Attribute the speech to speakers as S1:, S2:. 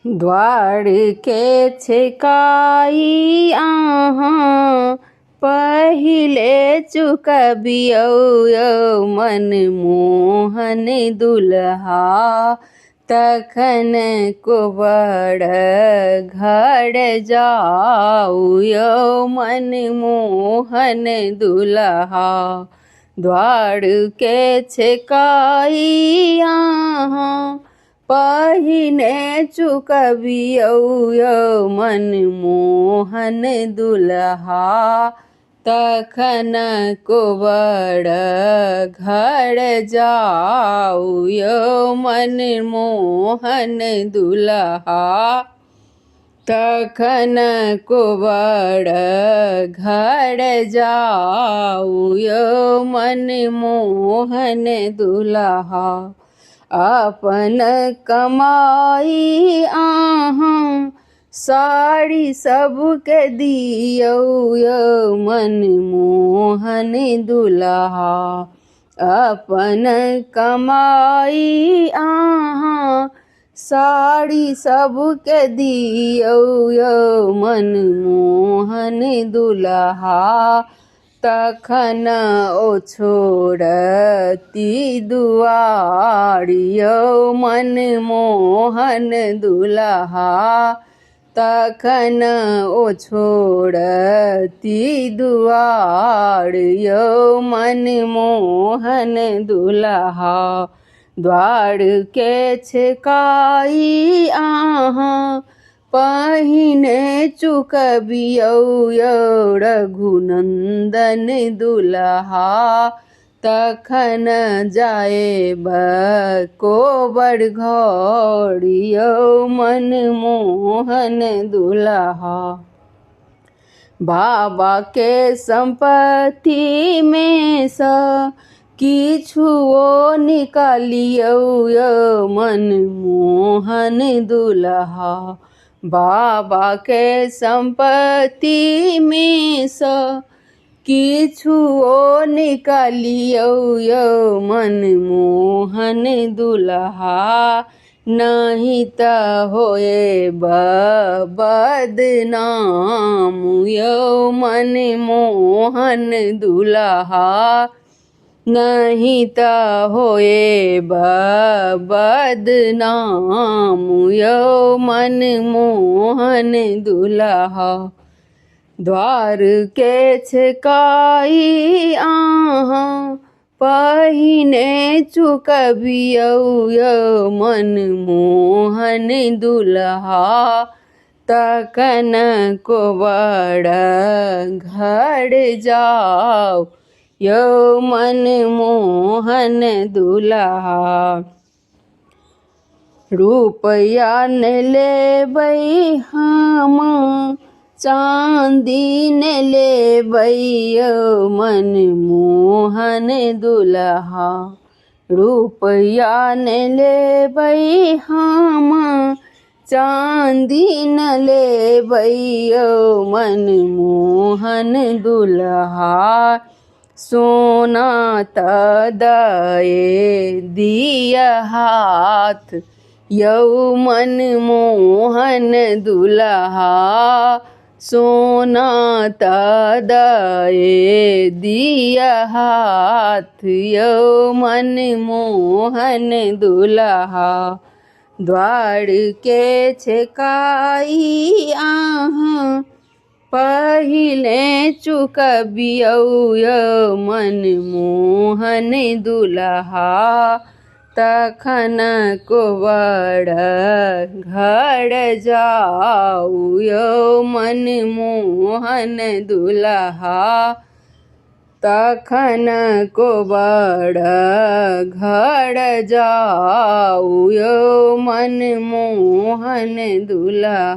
S1: द्वार के छेकाई अहाँ पहिले चुकबियौ यौ मनमोहन दुल्हा। तखन कोबड़ घर जाऊ यौ मनमोहन दुल्हा। द्वार के छेकाई अहाँ पहिने चुकबियौ यौ मनमोहन दुल्हा। तखन कोबड़ घर जाऊ यौ मनमोहन दुल्हा। तखन कोबड़ घर जाऊ यौ मनमोहन दुल्हा। अपन कमाई अहाँ साड़ी सबके दियौ यौ मनमोहन दुल्हा। अपन कमाई अहाँ साड़ी सबके दियौ यौ मनमोहन दुल्हा। तखन ओ छोड़ती दुआर यौ मनमोहन दुल्हा। तखन ओ छोड़ती दुआर यौ मनमोहन दुल्हा। द्वार के छेकाई अहाँ पहिने चुकबियौ यौ रघुनंदन दुल्हा। तखन जाएब कोबड़ घर यौ मनमोहन दुल्हा। बाबा के संपत्ति में सँ किछुओ निकालियौ यौ मनमोहन दुल्हा। बाबा के संपत्ति में सँ किछुओ निकालियौ यौ मनमोहन दुल्हा। नहीं त होएब बदनाम यौ मनमोहन दुल्हा। नहीं त होएब बदनाम यौ मनमोहन दुल्हा। द्वार के छेकाई अहाँ पहिने चुकबियौ यौ मनमोहन दुल्हा। तखन कोबड़ घर जाऊ यौ मनमोहन दुल्हा। रुपया न लेबै हम चाँदी न लेबै यौ मनमोहन दुल्हा। रुपया न लेबै हम चाँदी न लेबै यौ मनमोहन दुल्हा। सोना त दए दिय हाथ यौ मनमोहन दुल्हा। सोना त दए दिय हाथ यौ मनमोहन दुल्हा। द्वार के छेकाई अहाँ पहिले चुकबियौ यौ मनमोहन दुल्हा। तखन कोबड़ घर जाऊ यौ मनमोहन दुल्हा। तखन कोबड़ घर जाऊ यौ मनमोहन दुल्हा।